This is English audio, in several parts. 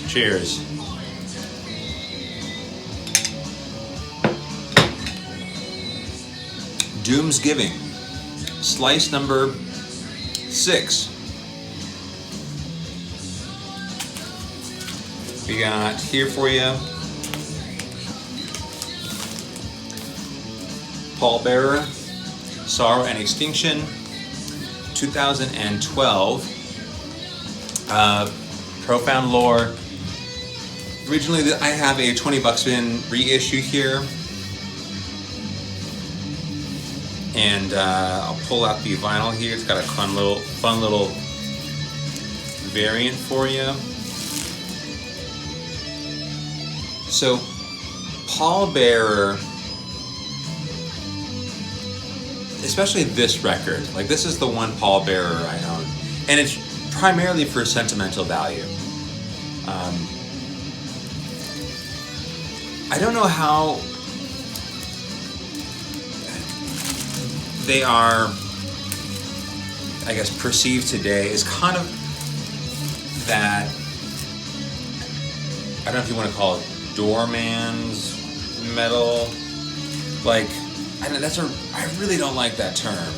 Cheers. Doomsgiving, slice number 6. We got here for you Pallbearer, Sorrow and Extinction, 2012. Profound Lore. Originally, I have a $20 reissue here. And I'll pull out the vinyl here. It's got a fun little variant for you. So, Pallbearer, especially this record, like this is the one Pallbearer I own, and it's primarily for sentimental value. I don't know how they are, I guess, perceived today is kind of that, I don't know if you want to call it doorman's metal. Like, I really don't like that term.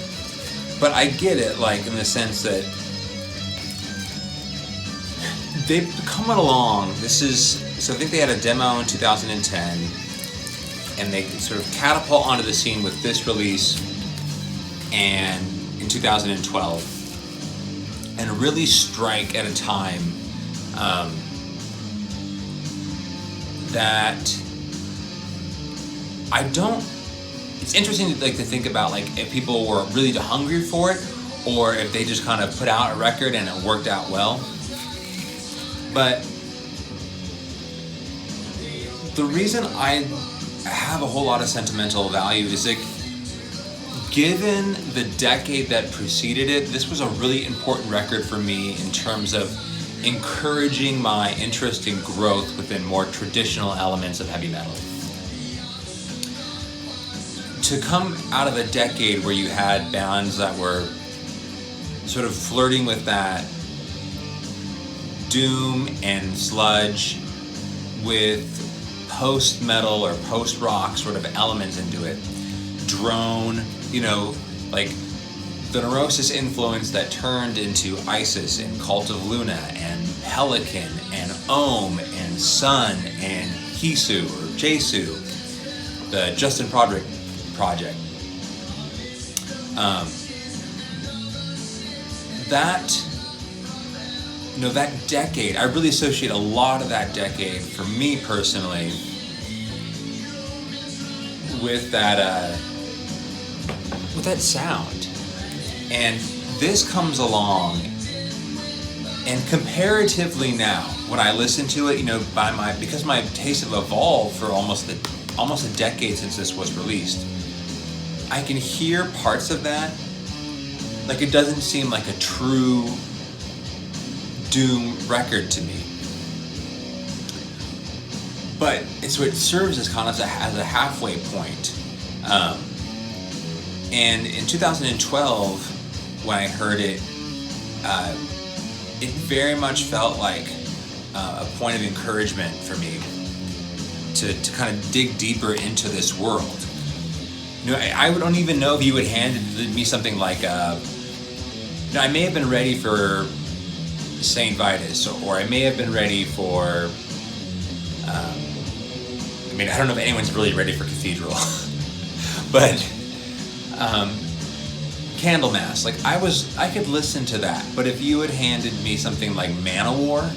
But I get it, like, in the sense that they've come along. So I think they had a demo in 2010, and they sort of catapult onto the scene with this release and in 2012, and really strike at a time that it's interesting to think about, like, if people were really hungry for it, or if they just kind of put out a record and it worked out well. But the reason I have a whole lot of sentimental value is, like, given the decade that preceded it, this was a really important record for me in terms of encouraging my interest in growth within more traditional elements of heavy metal. To come out of a decade where you had bands that were sort of flirting with that doom and sludge with post-metal or post-rock sort of elements into it, drone, like the Neurosis influence that turned into Isis and Cult of Luna and Pelican and Ohm and Sun and Hisu or Jesu, the Justin Broderick project. That decade, I really associate a lot of that decade, for me personally, with that sound. And this comes along, and comparatively now, when I listen to it, because my tastes have evolved for almost a decade since this was released, I can hear parts of that. Like, it doesn't seem like a true doom record to me. But it serves as kind of as a halfway point. And in 2012, when I heard it, it very much felt like a point of encouragement for me to kind of dig deeper into this world. I don't even know if you would hand me something like, I may have been ready for Saint Vitus, or I may have been ready for, I don't know if anyone's really ready for Cathedral, but Candlemass, like I could listen to that, but if you had handed me something like Manowar,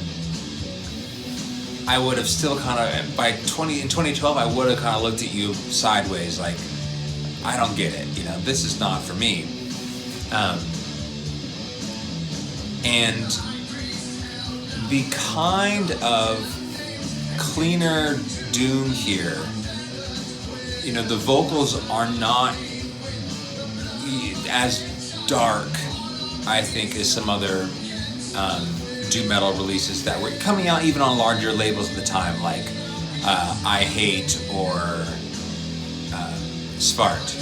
I would have still kind of, in 2012, I would have kind of looked at you sideways, like, I don't get it, this is not for me. And the kind of cleaner doom here, the vocals are not as dark, I think, as some other doom metal releases that were coming out even on larger labels at the time, like I Hate or Svart.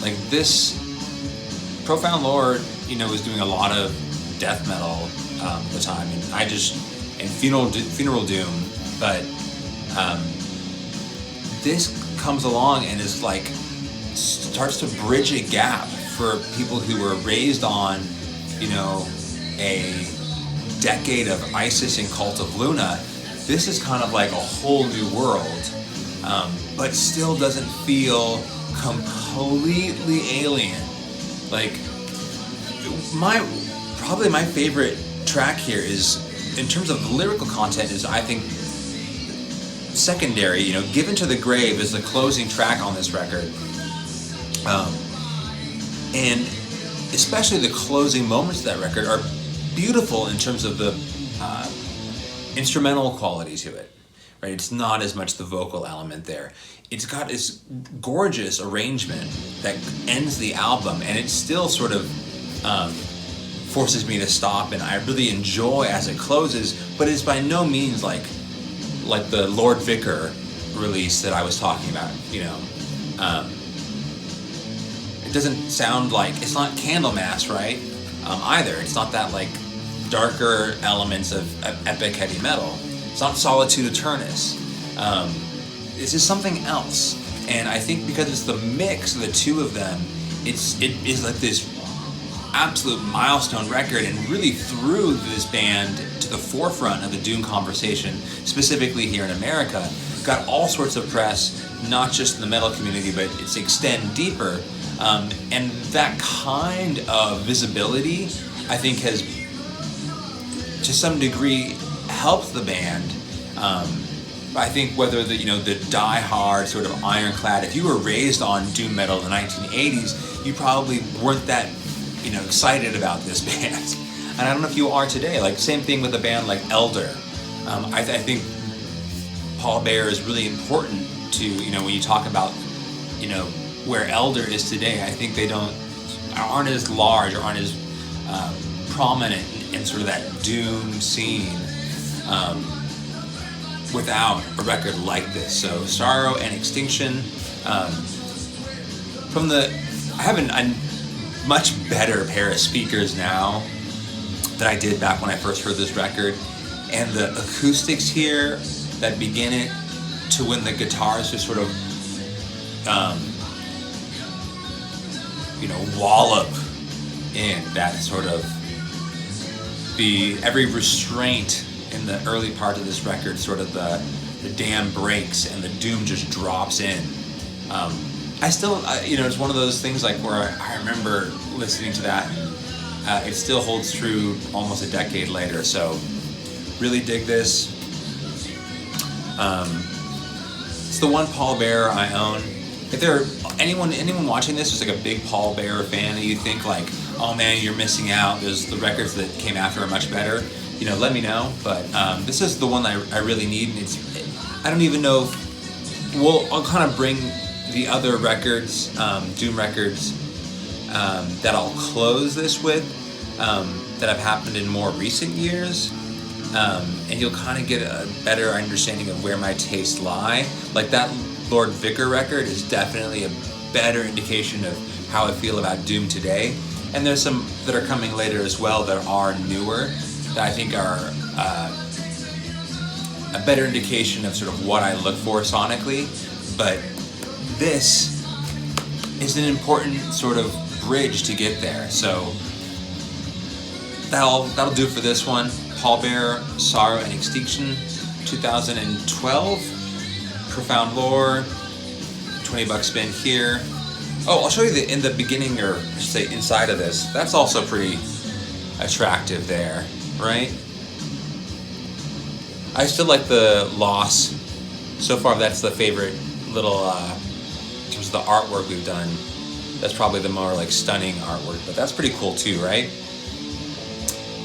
Like this, Profound Lore, was doing a lot of death metal at the time, and Funeral Doom, but this comes along and is like starts to bridge a gap for people who were raised on, a decade of Isis and Cult of Luna. This is kind of like a whole new world, but still doesn't feel completely alien. Like probably my favorite track here is, in terms of lyrical content, is I think Secondary. Given to the Grave is the closing track on this record, and especially the closing moments of that record are beautiful in terms of the instrumental quality to it. Right, it's not as much the vocal element there. It's got this gorgeous arrangement that ends the album, and it still sort of forces me to stop, and I really enjoy as it closes. But it's by no means like the Lord Vicar release that I was talking about. It doesn't sound like, it's not Candlemass, right? Either. It's not that like darker elements of epic heavy metal. It's not Solitude Aeturnus. This is something else. And I think because it's the mix of the two of them, it is like this absolute milestone record, and really threw this band to the forefront of the Doom conversation, specifically here in America. Got all sorts of press, not just in the metal community, but it's extend deeper. And that kind of visibility, I think, has to some degree helped the band. I think whether the die-hard sort of ironclad, if you were raised on doom metal in the 1980s, you probably weren't that excited about this band. And I don't know if you are today. Like, same thing with a band like Elder. I think Paul Bearer is really important to, when you talk about, where Elder is today. I think they aren't as large or aren't as prominent in sort of that doom scene without a record like this. So Sorrow and Extinction. I have a much better pair of speakers now than I did back when I first heard this record, and the acoustics here that begin it to when the guitars just sort of wallop in that sort of every restraint in the early part of this record, sort of the dam breaks and the doom just drops in. It's one of those things like where I remember listening to that, and it still holds true almost a decade later. So really dig this. It's the one Paul Bearer I own. If there are anyone watching this who's like a big Paul Bearer fan, and you think like, oh man, you're missing out, there's the records that came after are much better, let me know. But this is the one that I really need, and I don't even know if I'll kind of bring the other records, Doom records, that I'll close this with, that have happened in more recent years, and you'll kind of get a better understanding of where my tastes lie. Like that Lord Vicar record is definitely a better indication of how I feel about Doom today. And there's some that are coming later as well that are newer, that I think are a better indication of sort of what I look for sonically. But this is an important sort of bridge to get there. So that'll do it for this one. Paul Bearer, Sorrow and Extinction, 2012. Profound Lore, $20 spin here. Oh, I'll show you in the beginning, or I should say inside of this. That's also pretty attractive there, right? I still like the Loss. So far, that's the favorite little, in terms of the artwork we've done. That's probably the more like stunning artwork, but that's pretty cool too, right?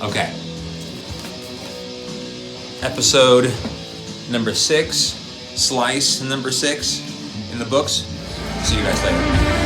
Okay. Episode number 6. Slice number 6 in the books. See you guys later.